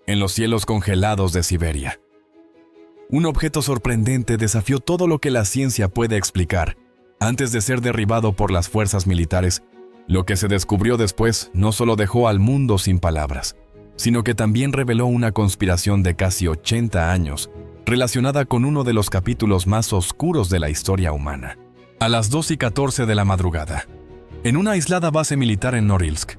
en los cielos congelados de Siberia. Un objeto sorprendente desafió todo lo que la ciencia puede explicar. Antes de ser derribado por las fuerzas militares, lo que se descubrió después no solo dejó al mundo sin palabras, sino que también reveló una conspiración de casi 80 años, relacionada con uno de los capítulos más oscuros de la historia humana. A las 2:14 de la madrugada, en una aislada base militar en Norilsk,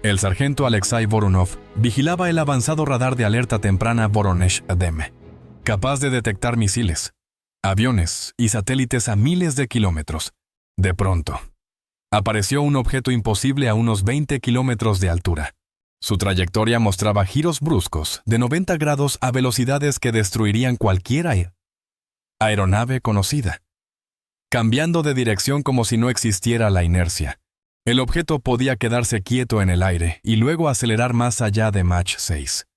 el sargento Alexei Voronov vigilaba el avanzado radar de alerta temprana Voronezh-Dem, capaz de detectar misiles, aviones y satélites a miles de kilómetros. De pronto, apareció un objeto imposible a unos 20 kilómetros de altura. Su trayectoria mostraba giros bruscos de 90 grados a velocidades que destruirían cualquier aeronave conocida. Cambiando de dirección como si no existiera la inercia, el objeto podía quedarse quieto en el aire y luego acelerar más allá de Mach 6,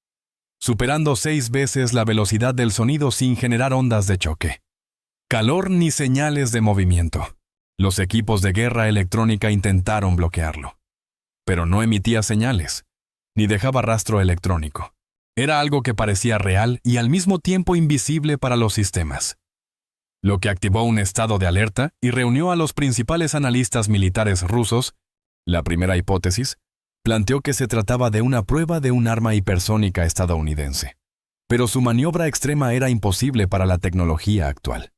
superando 6 veces la velocidad del sonido sin generar ondas de choque, calor ni señales de movimiento. Los equipos de guerra electrónica intentaron bloquearlo, pero no emitía señales, ni dejaba rastro electrónico. Era algo que parecía real y al mismo tiempo invisible para los sistemas, lo que activó un estado de alerta y reunió a los principales analistas militares rusos. La primera hipótesis planteó que se trataba de una prueba de un arma hipersónica estadounidense, pero su maniobra extrema era imposible para la tecnología actual,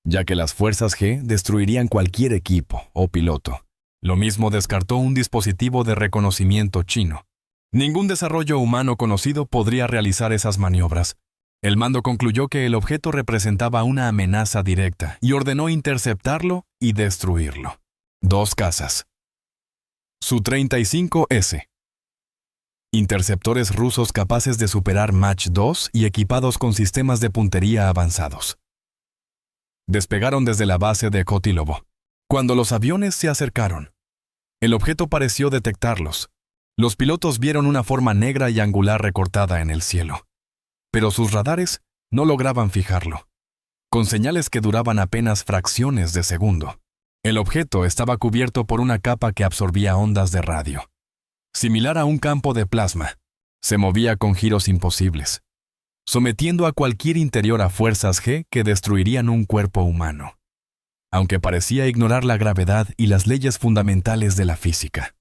ya que las fuerzas G destruirían cualquier equipo o piloto. Lo mismo descartó un dispositivo de reconocimiento chino. Ningún desarrollo humano conocido podría realizar esas maniobras. El mando concluyó que el objeto representaba una amenaza directa y ordenó interceptarlo y destruirlo. 2 cazas Su-35S. Interceptores rusos capaces de superar Mach 2 y equipados con sistemas de puntería avanzados. Despegaron desde la base de Kotilovo. Cuando los aviones se acercaron, el objeto pareció detectarlos. Los pilotos vieron una forma negra y angular recortada en el cielo, pero sus radares no lograban fijarlo, con señales que duraban apenas fracciones de segundo. El objeto estaba cubierto por una capa que absorbía ondas de radio. Similar a un campo de plasma, se movía con giros imposibles, sometiendo a cualquier interior a fuerzas G que destruirían un cuerpo humano, aunque parecía ignorar la gravedad y las leyes fundamentales de la física.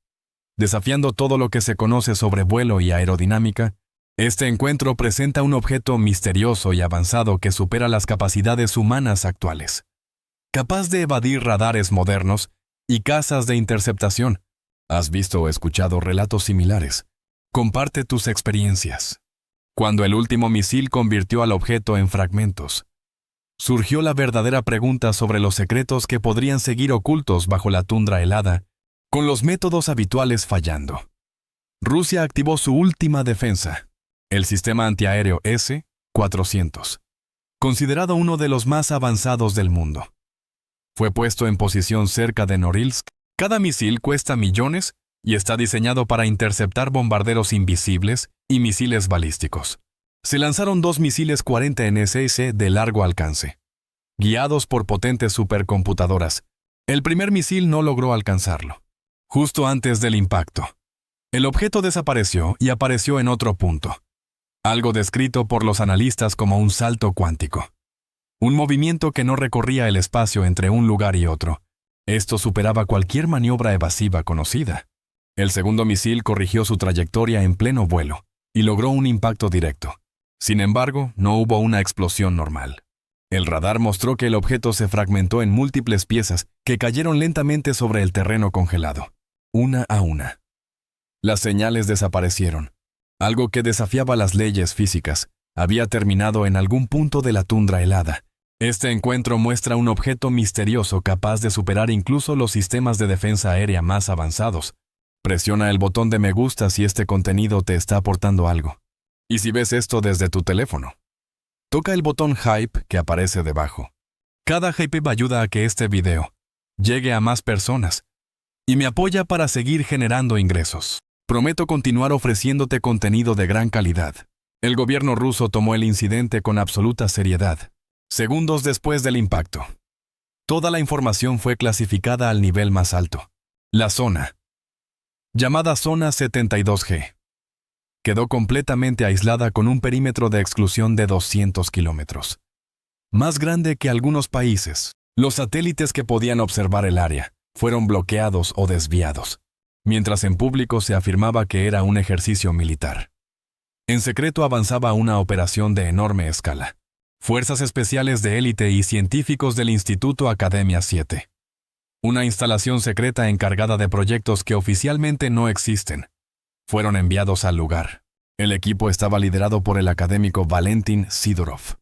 Desafiando todo lo que se conoce sobre vuelo y aerodinámica, este encuentro presenta un objeto misterioso y avanzado que supera las capacidades humanas actuales, capaz de evadir radares modernos y cazas de interceptación. ¿Has visto o escuchado relatos similares? Comparte tus experiencias. Cuando el último misil convirtió al objeto en fragmentos, surgió la verdadera pregunta sobre los secretos que podrían seguir ocultos bajo la tundra helada, con los métodos habituales fallando. Rusia activó su última defensa, el sistema antiaéreo S-400, considerado uno de los más avanzados del mundo. Fue puesto en posición cerca de Norilsk. Cada misil cuesta millones y está diseñado para interceptar bombarderos invisibles y misiles balísticos. Se lanzaron 2 misiles 40 NSS de largo alcance, guiados por potentes supercomputadoras. El primer misil no logró alcanzarlo. Justo antes del impacto, el objeto desapareció y apareció en otro punto, algo descrito por los analistas como un salto cuántico. Un movimiento que no recorría el espacio entre un lugar y otro. Esto superaba cualquier maniobra evasiva conocida. El segundo misil corrigió su trayectoria en pleno vuelo y logró un impacto directo. Sin embargo, no hubo una explosión normal. El radar mostró que el objeto se fragmentó en múltiples piezas que cayeron lentamente sobre el terreno congelado, una a una. Las señales desaparecieron. Algo que desafiaba las leyes físicas había terminado en algún punto de la tundra helada. Este encuentro muestra un objeto misterioso capaz de superar incluso los sistemas de defensa aérea más avanzados. Presiona el botón de me gusta si este contenido te está aportando algo. Y si ves esto desde tu teléfono, toca el botón Hype que aparece debajo. Cada hype ayuda a que este video llegue a más personas y me apoya para seguir generando ingresos. Prometo continuar ofreciéndote contenido de gran calidad. El gobierno ruso tomó el incidente con absoluta seriedad. Segundos después del impacto, toda la información fue clasificada al nivel más alto. La zona, llamada Zona 72G, quedó completamente aislada con un perímetro de exclusión de 200 kilómetros. Más grande que algunos países, los satélites que podían observar el área fueron bloqueados o desviados, mientras en público se afirmaba que era un ejercicio militar. En secreto avanzaba una operación de enorme escala. Fuerzas especiales de élite y científicos del Instituto Academia 7. Una instalación secreta encargada de proyectos que oficialmente no existen. Fueron enviados al lugar. El equipo estaba liderado por el académico Valentin Sidorov,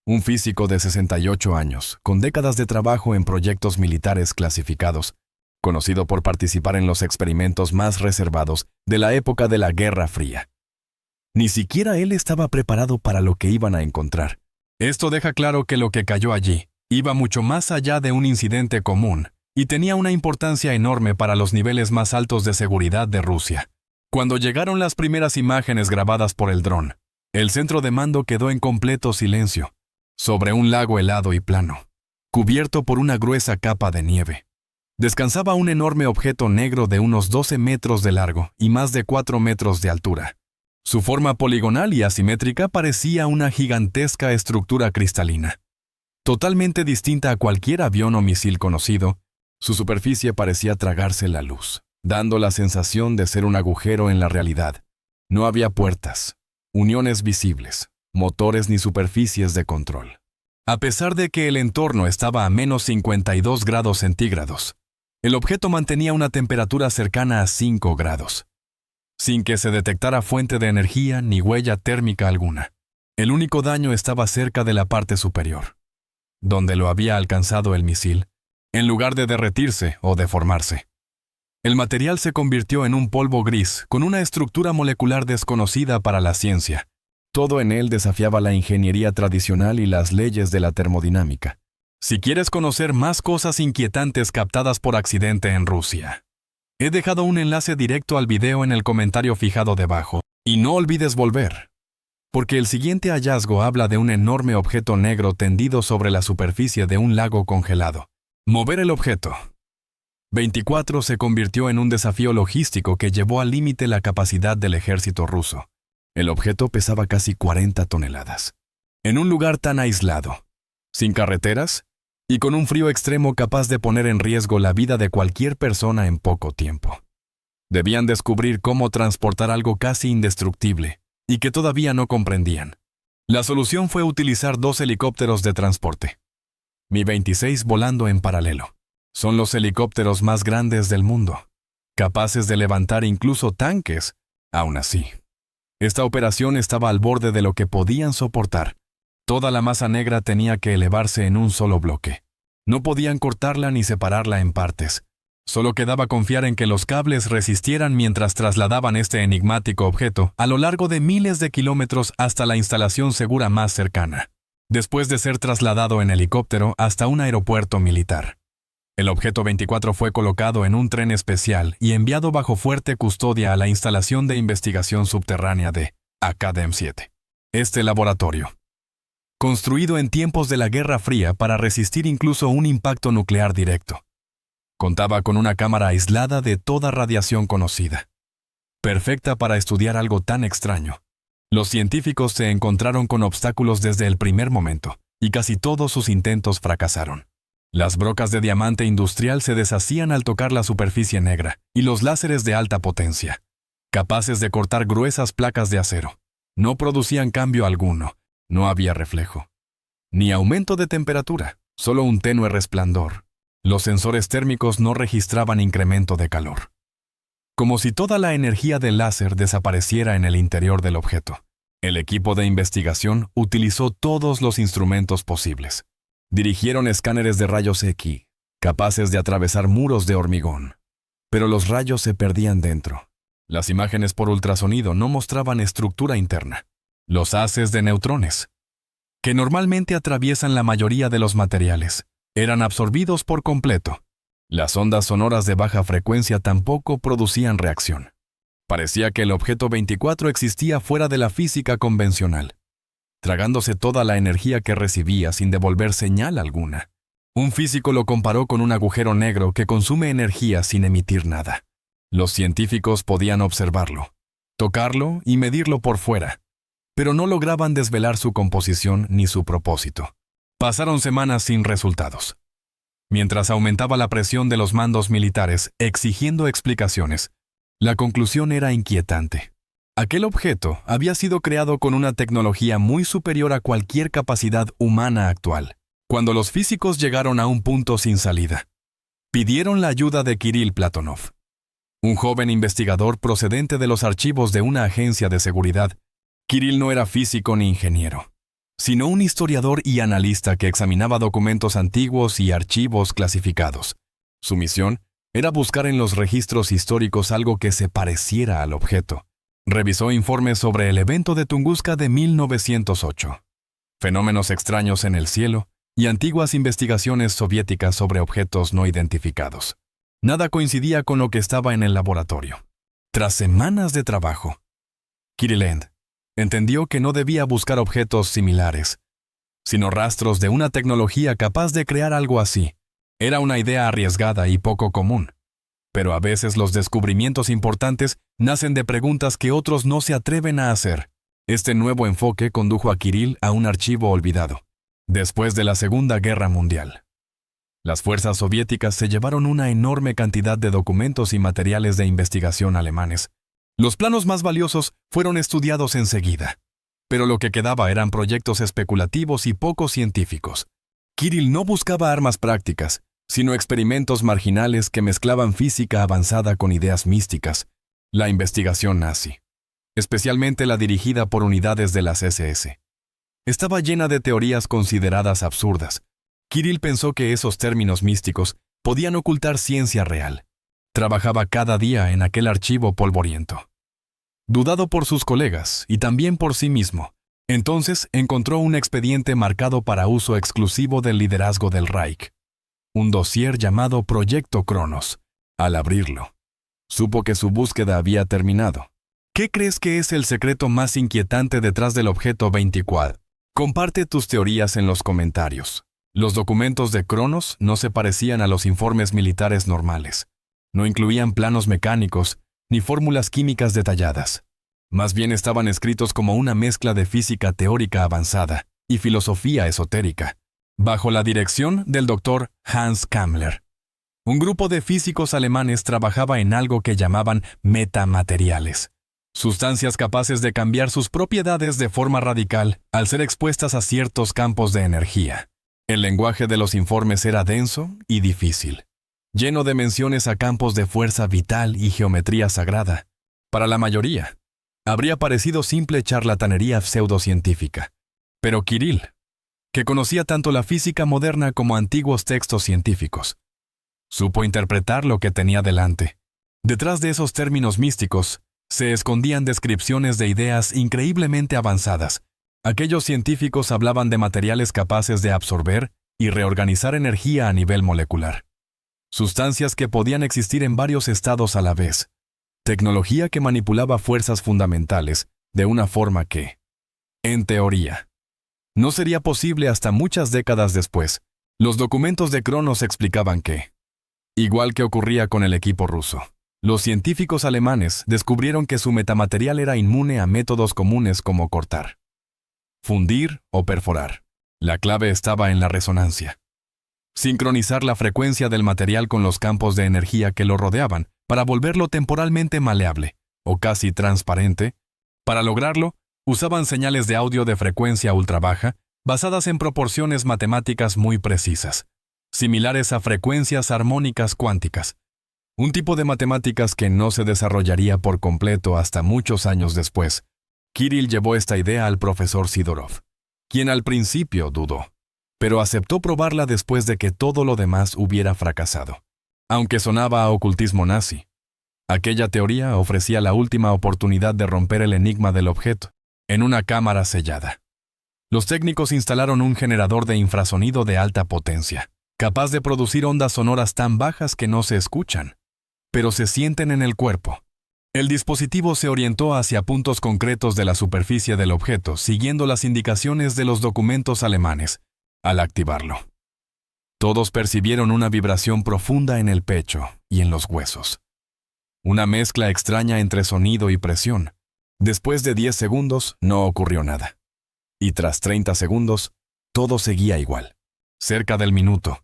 un físico de 68 años, con décadas de trabajo en proyectos militares clasificados, conocido por participar en los experimentos más reservados de la época de la Guerra Fría. Ni siquiera él estaba preparado para lo que iban a encontrar. Esto deja claro que lo que cayó allí iba mucho más allá de un incidente común y tenía una importancia enorme para los niveles más altos de seguridad de Rusia. Cuando llegaron las primeras imágenes grabadas por el dron, el centro de mando quedó en completo silencio, sobre un lago helado y plano, cubierto por una gruesa capa de nieve. Descansaba un enorme objeto negro de unos 12 metros de largo y más de 4 metros de altura. Su forma poligonal y asimétrica parecía una gigantesca estructura cristalina. Totalmente distinta a cualquier avión o misil conocido, su superficie parecía tragarse la luz, dando la sensación de ser un agujero en la realidad. No había puertas, uniones visibles, motores ni superficies de control. A pesar de que el entorno estaba a menos 52 grados centígrados, el objeto mantenía una temperatura cercana a 5 grados. Sin que se detectara fuente de energía ni huella térmica alguna. El único daño estaba cerca de la parte superior, donde lo había alcanzado el misil, en lugar de derretirse o deformarse. El material se convirtió en un polvo gris con una estructura molecular desconocida para la ciencia. Todo en él desafiaba la ingeniería tradicional y las leyes de la termodinámica. Si quieres conocer más cosas inquietantes captadas por accidente en Rusia, he dejado un enlace directo al video en el comentario fijado debajo. Y no olvides volver, porque el siguiente hallazgo habla de un enorme objeto negro tendido sobre la superficie de un lago congelado. Mover el objeto 24 se convirtió en un desafío logístico que llevó al límite la capacidad del ejército ruso. El objeto pesaba casi 40 toneladas. En un lugar tan aislado, sin carreteras, y con un frío extremo capaz de poner en riesgo la vida de cualquier persona en poco tiempo. Debían descubrir cómo transportar algo casi indestructible, y que todavía no comprendían. La solución fue utilizar 2 helicópteros de transporte. Mi-26 volando en paralelo. Son los helicópteros más grandes del mundo, capaces de levantar incluso tanques. Aún así, esta operación estaba al borde de lo que podían soportar. Toda la masa negra tenía que elevarse en un solo bloque. No podían cortarla ni separarla en partes. Solo quedaba confiar en que los cables resistieran mientras trasladaban este enigmático objeto a lo largo de miles de kilómetros hasta la instalación segura más cercana, después de ser trasladado en helicóptero hasta un aeropuerto militar. El objeto 24 fue colocado en un tren especial y enviado bajo fuerte custodia a la instalación de investigación subterránea de Academ 7. Este laboratorio, construido en tiempos de la Guerra Fría para resistir incluso un impacto nuclear directo, contaba con una cámara aislada de toda radiación conocida, perfecta para estudiar algo tan extraño. Los científicos se encontraron con obstáculos desde el primer momento, y casi todos sus intentos fracasaron. Las brocas de diamante industrial se deshacían al tocar la superficie negra, y los láseres de alta potencia, capaces de cortar gruesas placas de acero, no producían cambio alguno. No había reflejo, ni aumento de temperatura, solo un tenue resplandor. Los sensores térmicos no registraban incremento de calor. Como si toda la energía del láser desapareciera en el interior del objeto. El equipo de investigación utilizó todos los instrumentos posibles. Dirigieron escáneres de rayos X, capaces de atravesar muros de hormigón. Pero los rayos se perdían dentro. Las imágenes por ultrasonido no mostraban estructura interna. Los haces de neutrones, que normalmente atraviesan la mayoría de los materiales, eran absorbidos por completo. Las ondas sonoras de baja frecuencia tampoco producían reacción. Parecía que el objeto 24 existía fuera de la física convencional, tragándose toda la energía que recibía sin devolver señal alguna. Un físico lo comparó con un agujero negro que consume energía sin emitir nada. Los científicos podían observarlo. tocarlo y medirlo por fuera, pero no lograban desvelar su composición ni su propósito. Pasaron semanas sin resultados. Mientras aumentaba la presión de los mandos militares exigiendo explicaciones, la conclusión era inquietante. Aquel objeto había sido creado con una tecnología muy superior a cualquier capacidad humana actual. Cuando los físicos llegaron a un punto sin salida, pidieron la ayuda de Kirill Platonov, un joven investigador procedente de los archivos de una agencia de seguridad. Kirill no era físico ni ingeniero, sino un historiador y analista que examinaba documentos antiguos y archivos clasificados. Su misión era buscar en los registros históricos algo que se pareciera al objeto. Revisó informes sobre el evento de Tunguska de 1908, fenómenos extraños en el cielo y antiguas investigaciones soviéticas sobre objetos no identificados. Nada coincidía con lo que estaba en el laboratorio. Tras semanas de trabajo, Kirill entendió que no debía buscar objetos similares, sino rastros de una tecnología capaz de crear algo así. Era una idea arriesgada y poco común, pero a veces los descubrimientos importantes nacen de preguntas que otros no se atreven a hacer. Este nuevo enfoque condujo a Kirill a un archivo olvidado. Después de la Segunda Guerra Mundial, las fuerzas soviéticas se llevaron una enorme cantidad de documentos y materiales de investigación alemanes. Los planos más valiosos fueron estudiados enseguida, pero lo que quedaba eran proyectos especulativos y poco científicos. Kirill no buscaba armas prácticas, sino experimentos marginales que mezclaban física avanzada con ideas místicas. La investigación nazi, especialmente la dirigida por unidades de las SS, estaba llena de teorías consideradas absurdas. Kirill pensó que esos términos místicos podían ocultar ciencia real. Trabajaba cada día en aquel archivo polvoriento, dudado por sus colegas y también por sí mismo. Entonces encontró un expediente marcado para uso exclusivo del liderazgo del Reich, un dossier llamado Proyecto Cronos. Al abrirlo, supo que su búsqueda había terminado. ¿Qué crees que es el secreto más inquietante detrás del objeto 24? Comparte tus teorías en los comentarios. Los documentos de Cronos no se parecían a los informes militares normales. No incluían planos mecánicos ni fórmulas químicas detalladas. Más bien estaban escritos como una mezcla de física teórica avanzada y filosofía esotérica, bajo la dirección del Dr. Hans Kammler. Un grupo de físicos alemanes trabajaba en algo que llamaban metamateriales, sustancias capaces de cambiar sus propiedades de forma radical al ser expuestas a ciertos campos de energía. El lenguaje de los informes era denso y difícil, lleno de menciones a campos de fuerza vital y geometría sagrada. Para la mayoría, habría parecido simple charlatanería pseudocientífica. Pero Kirill, que conocía tanto la física moderna como antiguos textos científicos, supo interpretar lo que tenía delante. Detrás de esos términos místicos se escondían descripciones de ideas increíblemente avanzadas. Aquellos científicos hablaban de materiales capaces de absorber y reorganizar energía a nivel molecular, sustancias que podían existir en varios estados a la vez, tecnología que manipulaba fuerzas fundamentales de una forma que, en teoría, no sería posible hasta muchas décadas después. Los documentos de Cronos explicaban que, igual que ocurría con el equipo ruso, los científicos alemanes descubrieron que su metamaterial era inmune a métodos comunes como cortar, fundir o perforar. La clave estaba en la resonancia. Sincronizar la frecuencia del material con los campos de energía que lo rodeaban para volverlo temporalmente maleable o casi transparente. Para lograrlo, usaban señales de audio de frecuencia ultrabaja basadas en proporciones matemáticas muy precisas, similares a frecuencias armónicas cuánticas, un tipo de matemáticas que no se desarrollaría por completo hasta muchos años después. Kirill llevó esta idea al profesor Sidorov, quien al principio dudó, pero aceptó probarla después de que todo lo demás hubiera fracasado. Aunque sonaba a ocultismo nazi, aquella teoría ofrecía la última oportunidad de romper el enigma del objeto, en una cámara sellada. Los técnicos instalaron un generador de infrasonido de alta potencia, capaz de producir ondas sonoras tan bajas que no se escuchan, pero se sienten en el cuerpo. El dispositivo se orientó hacia puntos concretos de la superficie del objeto, siguiendo las indicaciones de los documentos alemanes. Al activarlo, todos percibieron una vibración profunda en el pecho y en los huesos. Una mezcla extraña entre sonido y presión. Después de 10 segundos, no ocurrió nada. Y tras 30 segundos, todo seguía igual. Cerca del minuto,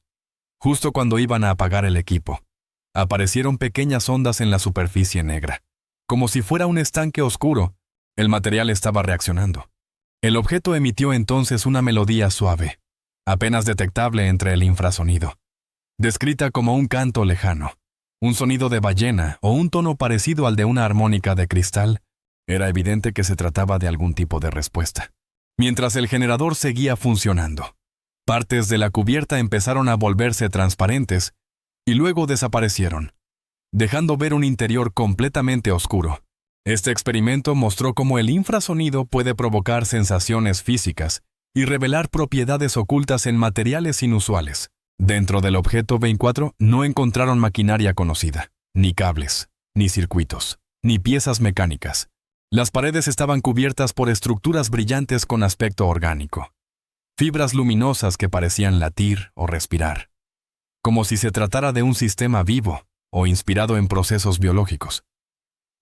justo cuando iban a apagar el equipo, aparecieron pequeñas ondas en la superficie negra. Como si fuera un estanque oscuro, el material estaba reaccionando. El objeto emitió entonces una melodía suave, apenas detectable entre el infrasonido, descrita como un canto lejano, un sonido de ballena o un tono parecido al de una armónica de cristal. Era evidente que se trataba de algún tipo de respuesta. Mientras el generador seguía funcionando, partes de la cubierta empezaron a volverse transparentes y luego desaparecieron, dejando ver un interior completamente oscuro. Este experimento mostró cómo el infrasonido puede provocar sensaciones físicas y revelar propiedades ocultas en materiales inusuales. Dentro del objeto 24 no encontraron maquinaria conocida, ni cables, ni circuitos, ni piezas mecánicas. Las paredes estaban cubiertas por estructuras brillantes con aspecto orgánico, fibras luminosas que parecían latir o respirar, como si se tratara de un sistema vivo o inspirado en procesos biológicos.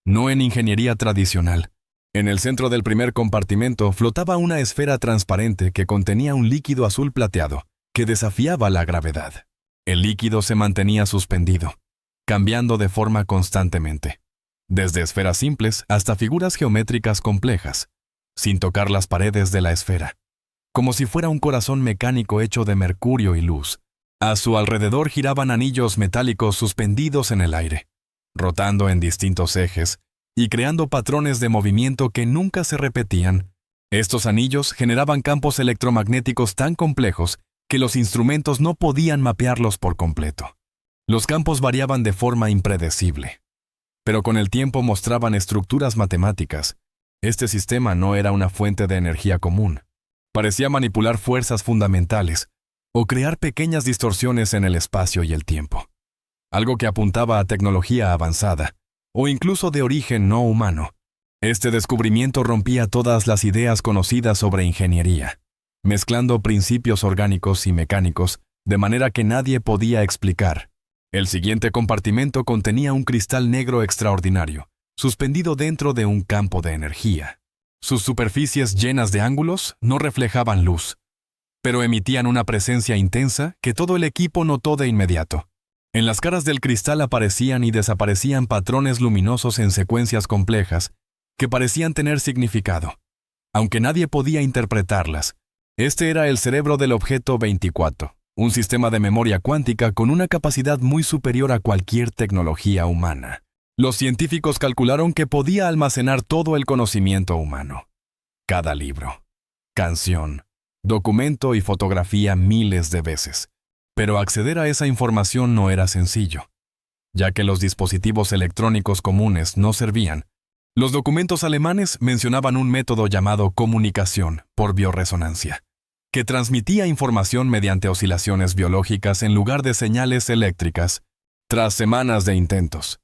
No en ingeniería tradicional. En el centro del primer compartimento flotaba una esfera transparente que contenía un líquido azul plateado que desafiaba la gravedad. El líquido se mantenía suspendido, cambiando de forma constantemente, desde esferas simples hasta figuras geométricas complejas, sin tocar las paredes de la esfera, como si fuera un corazón mecánico hecho de mercurio y luz. A su alrededor giraban anillos metálicos suspendidos en el aire, rotando en distintos ejes y creando patrones de movimiento que nunca se repetían. Estos anillos generaban campos electromagnéticos tan complejos que los instrumentos no podían mapearlos por completo. Los campos variaban de forma impredecible, pero con el tiempo mostraban estructuras matemáticas. Este sistema no era una fuente de energía común. Parecía manipular fuerzas fundamentales o crear pequeñas distorsiones en el espacio y el tiempo. Algo que apuntaba a tecnología avanzada, o incluso de origen no humano. Este descubrimiento rompía todas las ideas conocidas sobre ingeniería, mezclando principios orgánicos y mecánicos de manera que nadie podía explicar. El siguiente compartimento contenía un cristal negro extraordinario, suspendido dentro de un campo de energía. Sus superficies llenas de ángulos no reflejaban luz, pero emitían una presencia intensa que todo el equipo notó de inmediato. En las caras del cristal aparecían y desaparecían patrones luminosos en secuencias complejas que parecían tener significado, aunque nadie podía interpretarlas. Este era el cerebro del objeto 24, un sistema de memoria cuántica con una capacidad muy superior a cualquier tecnología humana. Los científicos calcularon que podía almacenar todo el conocimiento humano. Cada libro, canción, documento y fotografía miles de veces. Pero acceder a esa información no era sencillo, ya que los dispositivos electrónicos comunes no servían. Los documentos alemanes mencionaban un método llamado comunicación por biorresonancia, que transmitía información mediante oscilaciones biológicas en lugar de señales eléctricas. Tras semanas de intentos,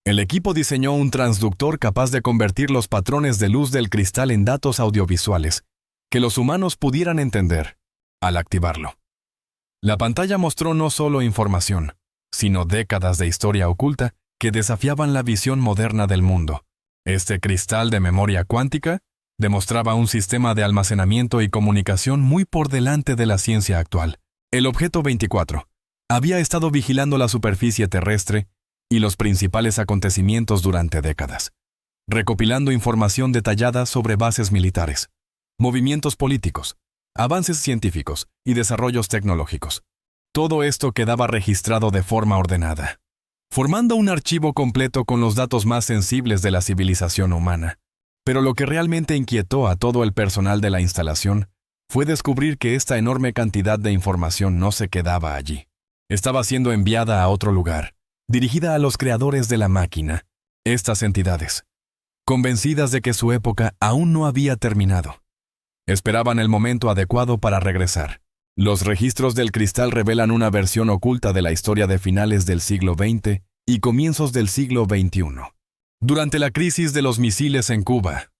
el equipo diseñó un transductor capaz de convertir los patrones de luz del cristal en datos audiovisuales que los humanos pudieran entender. Al activarlo, la pantalla mostró no solo información, sino décadas de historia oculta que desafiaban la visión moderna del mundo. Este cristal de memoria cuántica demostraba un sistema de almacenamiento y comunicación muy por delante de la ciencia actual. El objeto 24 había estado vigilando la superficie terrestre y los principales acontecimientos durante décadas, recopilando información detallada sobre bases militares, movimientos políticos, avances científicos y desarrollos tecnológicos. Todo esto quedaba registrado de forma ordenada, formando un archivo completo con los datos más sensibles de la civilización humana. Pero lo que realmente inquietó a todo el personal de la instalación fue descubrir que esta enorme cantidad de información no se quedaba allí. Estaba siendo enviada a otro lugar, dirigida a los creadores de la máquina, estas entidades, convencidas de que su época aún no había terminado. Esperaban el momento adecuado para regresar. Los registros del cristal revelan una versión oculta de la historia de finales del siglo XX y comienzos del siglo XXI. Durante la crisis de los misiles en Cuba,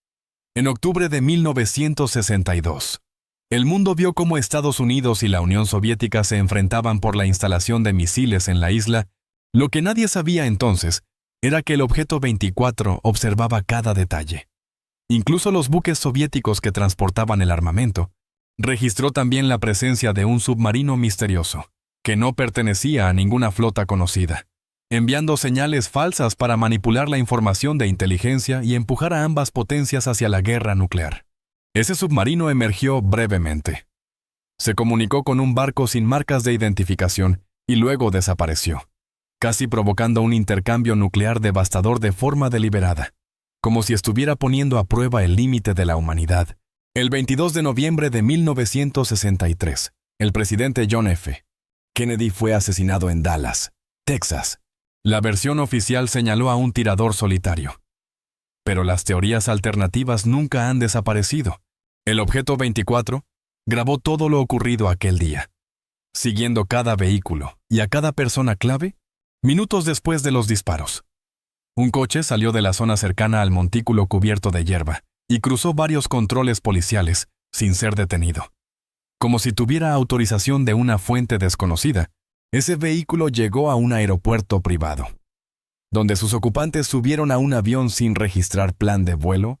en octubre de 1962, el mundo vio cómo Estados Unidos y la Unión Soviética se enfrentaban por la instalación de misiles en la isla. Lo que nadie sabía entonces era que el objeto 24 observaba cada detalle. incluso los buques soviéticos que transportaban el armamento, registró también la presencia de un submarino misterioso, que no pertenecía a ninguna flota conocida, enviando señales falsas para manipular la información de inteligencia y empujar a ambas potencias hacia la guerra nuclear. Ese submarino emergió brevemente. Se comunicó con un barco sin marcas de identificación y luego desapareció, casi provocando un intercambio nuclear devastador de forma deliberada, como si estuviera poniendo a prueba el límite de la humanidad. El 22 de noviembre de 1963, el presidente John F. Kennedy fue asesinado en Dallas, Texas. La versión oficial señaló a un tirador solitario. Pero las teorías alternativas nunca han desaparecido. El objeto 24 grabó todo lo ocurrido aquel día, siguiendo cada vehículo y a cada persona clave, minutos después de los disparos. Un coche salió de la zona cercana al montículo cubierto de hierba y cruzó varios controles policiales sin ser detenido. Como si tuviera autorización de una fuente desconocida, ese vehículo llegó a un aeropuerto privado, donde sus ocupantes subieron a un avión sin registrar plan de vuelo.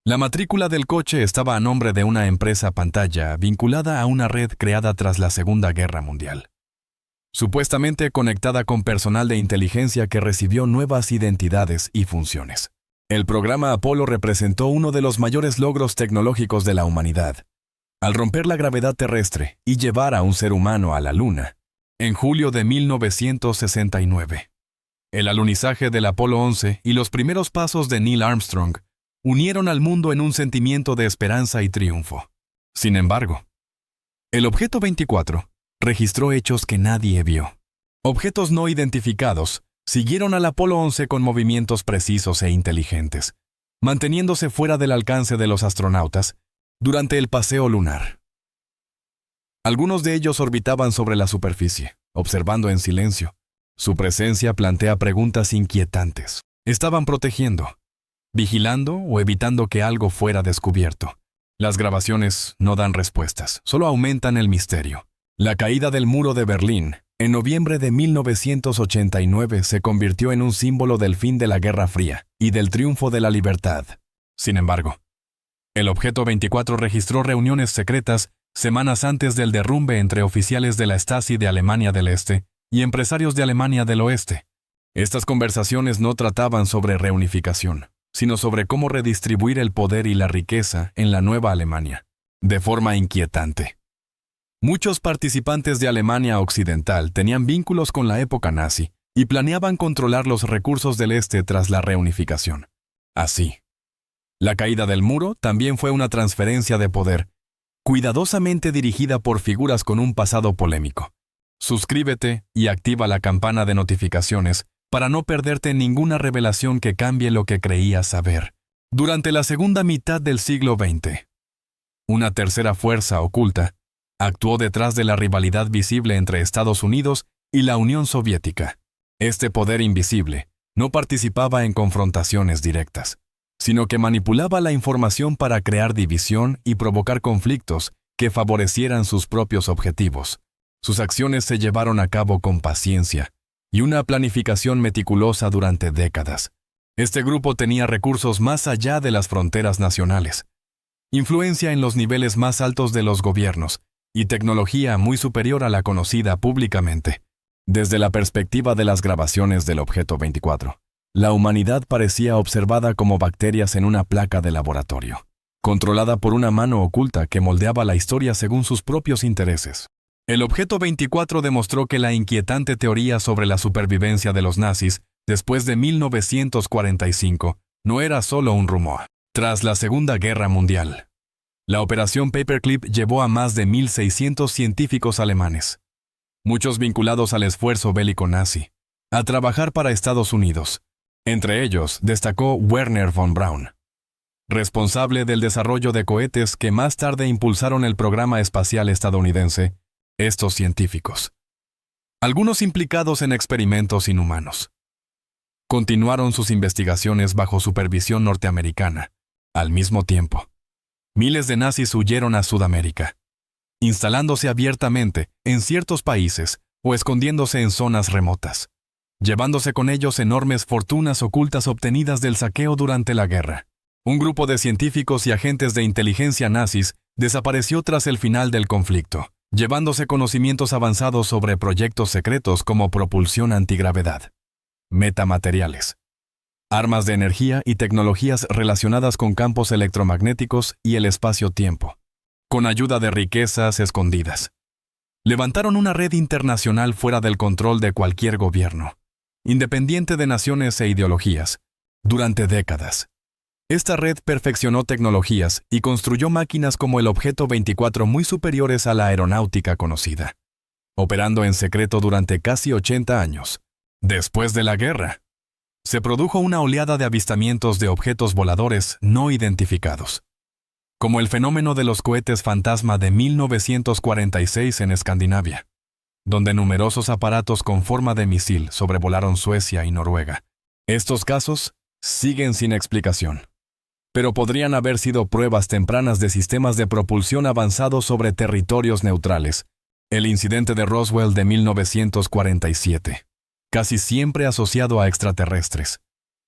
La matrícula del coche estaba a nombre de una empresa pantalla vinculada a una red creada tras la Segunda Guerra Mundial, supuestamente conectada con personal de inteligencia que recibió nuevas identidades y funciones. El programa Apolo representó uno de los mayores logros tecnológicos de la humanidad, al romper la gravedad terrestre y llevar a un ser humano a la Luna, en julio de 1969. El alunizaje del Apolo 11 y los primeros pasos de Neil Armstrong unieron al mundo en un sentimiento de esperanza y triunfo. Sin embargo, el objeto 24 registró hechos que nadie vio. Objetos no identificados siguieron al Apolo 11 con movimientos precisos e inteligentes, manteniéndose fuera del alcance de los astronautas durante el paseo lunar. Algunos de ellos orbitaban sobre la superficie, observando en silencio. Su presencia plantea preguntas inquietantes. ¿Estaban protegiendo, vigilando o evitando que algo fuera descubierto? Las grabaciones no dan respuestas, solo aumentan el misterio. La caída del muro de Berlín, en noviembre de 1989, se convirtió en un símbolo del fin de la Guerra Fría y del triunfo de la libertad. Sin embargo, el objeto 24 registró reuniones secretas semanas antes del derrumbe entre oficiales de la Stasi de Alemania del Este y empresarios de Alemania del Oeste. Estas conversaciones no trataban sobre reunificación, sino sobre cómo redistribuir el poder y la riqueza en la nueva Alemania, de forma inquietante. Muchos participantes de Alemania Occidental tenían vínculos con la época nazi y planeaban controlar los recursos del Este tras la reunificación. Así, la caída del muro también fue una transferencia de poder, cuidadosamente dirigida por figuras con un pasado polémico. Suscríbete y activa la campana de notificaciones para no perderte ninguna revelación que cambie lo que creías saber. Durante la segunda mitad del siglo XX, una tercera fuerza oculta actuó detrás de la rivalidad visible entre Estados Unidos y la Unión Soviética. Este poder invisible no participaba en confrontaciones directas, sino que manipulaba la información para crear división y provocar conflictos que favorecieran sus propios objetivos. Sus acciones se llevaron a cabo con paciencia y una planificación meticulosa durante décadas. Este grupo tenía recursos más allá de las fronteras nacionales, influencia en los niveles más altos de los gobiernos y tecnología muy superior a la conocida públicamente. Desde la perspectiva de las grabaciones del objeto 24, la humanidad parecía observada como bacterias en una placa de laboratorio, controlada por una mano oculta que moldeaba la historia según sus propios intereses. El objeto 24 demostró que la inquietante teoría sobre la supervivencia de los nazis después de 1945 no era solo un rumor. Tras la Segunda Guerra Mundial, la Operación Paperclip llevó a más de 1.600 científicos alemanes, muchos vinculados al esfuerzo bélico nazi, a trabajar para Estados Unidos. Entre ellos destacó Werner von Braun, responsable del desarrollo de cohetes que más tarde impulsaron el programa espacial estadounidense. Estos científicos, algunos implicados en experimentos inhumanos, continuaron sus investigaciones bajo supervisión norteamericana. Al mismo tiempo, miles de nazis huyeron a Sudamérica, instalándose abiertamente en ciertos países o escondiéndose en zonas remotas, llevándose con ellos enormes fortunas ocultas obtenidas del saqueo durante la guerra. Un grupo de científicos y agentes de inteligencia nazis desapareció tras el final del conflicto, llevándose conocimientos avanzados sobre proyectos secretos como propulsión antigravedad, metamateriales, armas de energía y tecnologías relacionadas con campos electromagnéticos y el espacio-tiempo, con ayuda de riquezas escondidas. Levantaron una red internacional fuera del control de cualquier gobierno, independiente de naciones e ideologías, durante décadas. Esta red perfeccionó tecnologías y construyó máquinas como el Objeto 24 muy superiores a la aeronáutica conocida, operando en secreto durante casi 80 años. Después de la guerra, se produjo una oleada de avistamientos de objetos voladores no identificados, como el fenómeno de los cohetes fantasma de 1946 en Escandinavia, donde numerosos aparatos con forma de misil sobrevolaron Suecia y Noruega. Estos casos siguen sin explicación, pero podrían haber sido pruebas tempranas de sistemas de propulsión avanzados sobre territorios neutrales. El incidente de Roswell de 1947, casi siempre asociado a extraterrestres,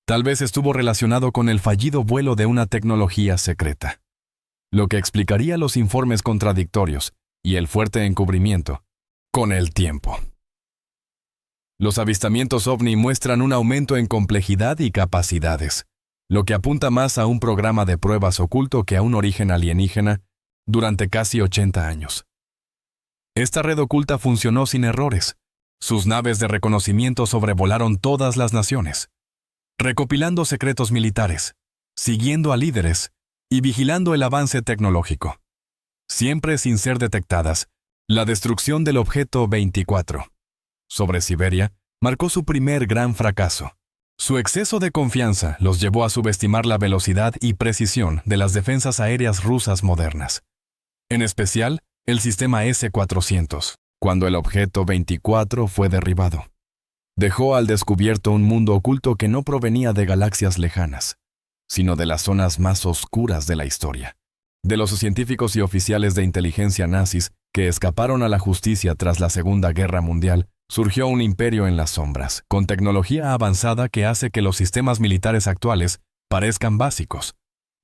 tal vez estuvo relacionado con el fallido vuelo de una tecnología secreta, lo que explicaría los informes contradictorios y el fuerte encubrimiento con el tiempo. Los avistamientos OVNI muestran un aumento en complejidad y capacidades, lo que apunta más a un programa de pruebas oculto que a un origen alienígena durante casi 80 años. Esta red oculta funcionó sin errores. Sus naves de reconocimiento sobrevolaron todas las naciones, recopilando secretos militares, siguiendo a líderes y vigilando el avance tecnológico. Siempre sin ser detectadas, la destrucción del Objeto 24 sobre Siberia marcó su primer gran fracaso. Su exceso de confianza los llevó a subestimar la velocidad y precisión de las defensas aéreas rusas modernas, en especial el sistema S-400. Cuando el Objeto 24 fue derribado, dejó al descubierto un mundo oculto que no provenía de galaxias lejanas, sino de las zonas más oscuras de la historia. De los científicos y oficiales de inteligencia nazis que escaparon a la justicia tras la Segunda Guerra Mundial, surgió un imperio en las sombras, con tecnología avanzada que hace que los sistemas militares actuales parezcan básicos,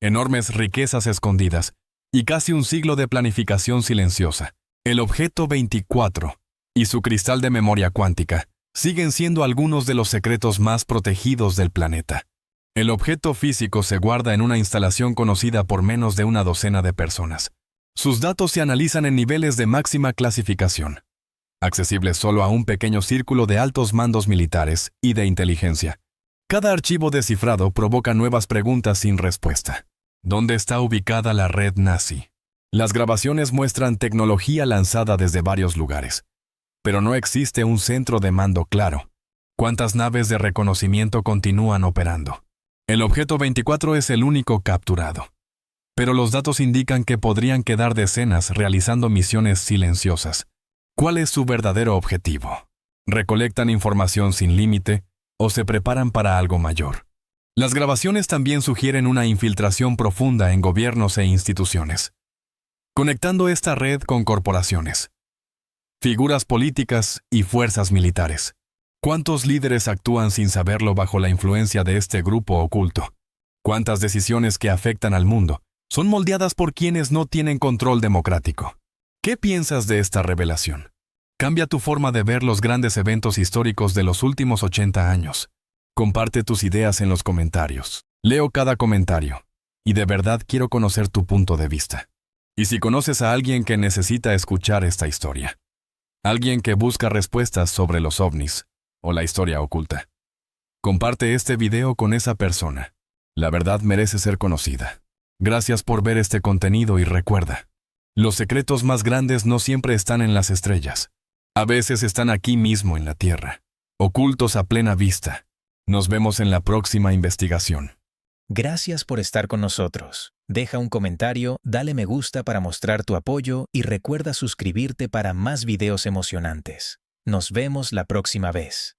enormes riquezas escondidas y casi un siglo de planificación silenciosa. El Objeto 24 y su cristal de memoria cuántica siguen siendo algunos de los secretos más protegidos del planeta. El objeto físico se guarda en una instalación conocida por menos de una docena de personas. Sus datos se analizan en niveles de máxima clasificación, accesibles solo a un pequeño círculo de altos mandos militares y de inteligencia. Cada archivo descifrado provoca nuevas preguntas sin respuesta. ¿Dónde está ubicada la red nazi? Las grabaciones muestran tecnología lanzada desde varios lugares, pero no existe un centro de mando claro. ¿Cuántas naves de reconocimiento continúan operando? El Objeto 24 es el único capturado, pero los datos indican que podrían quedar decenas realizando misiones silenciosas. ¿Cuál es su verdadero objetivo? ¿Recolectan información sin límite o se preparan para algo mayor? Las grabaciones también sugieren una infiltración profunda en gobiernos e instituciones, conectando esta red con corporaciones, figuras políticas y fuerzas militares. ¿Cuántos líderes actúan sin saberlo bajo la influencia de este grupo oculto? ¿Cuántas decisiones que afectan al mundo son moldeadas por quienes no tienen control democrático? ¿Qué piensas de esta revelación? Cambia tu forma de ver los grandes eventos históricos de los últimos 80 años. Comparte tus ideas en los comentarios. Leo cada comentario, y de verdad quiero conocer tu punto de vista. Y si conoces a alguien que necesita escuchar esta historia, alguien que busca respuestas sobre los ovnis o la historia oculta, comparte este video con esa persona. La verdad merece ser conocida. Gracias por ver este contenido y recuerda, los secretos más grandes no siempre están en las estrellas. A veces están aquí mismo en la Tierra, ocultos a plena vista. Nos vemos en la próxima investigación. Gracias por estar con nosotros. Deja un comentario, dale me gusta para mostrar tu apoyo y recuerda suscribirte para más videos emocionantes. Nos vemos la próxima vez.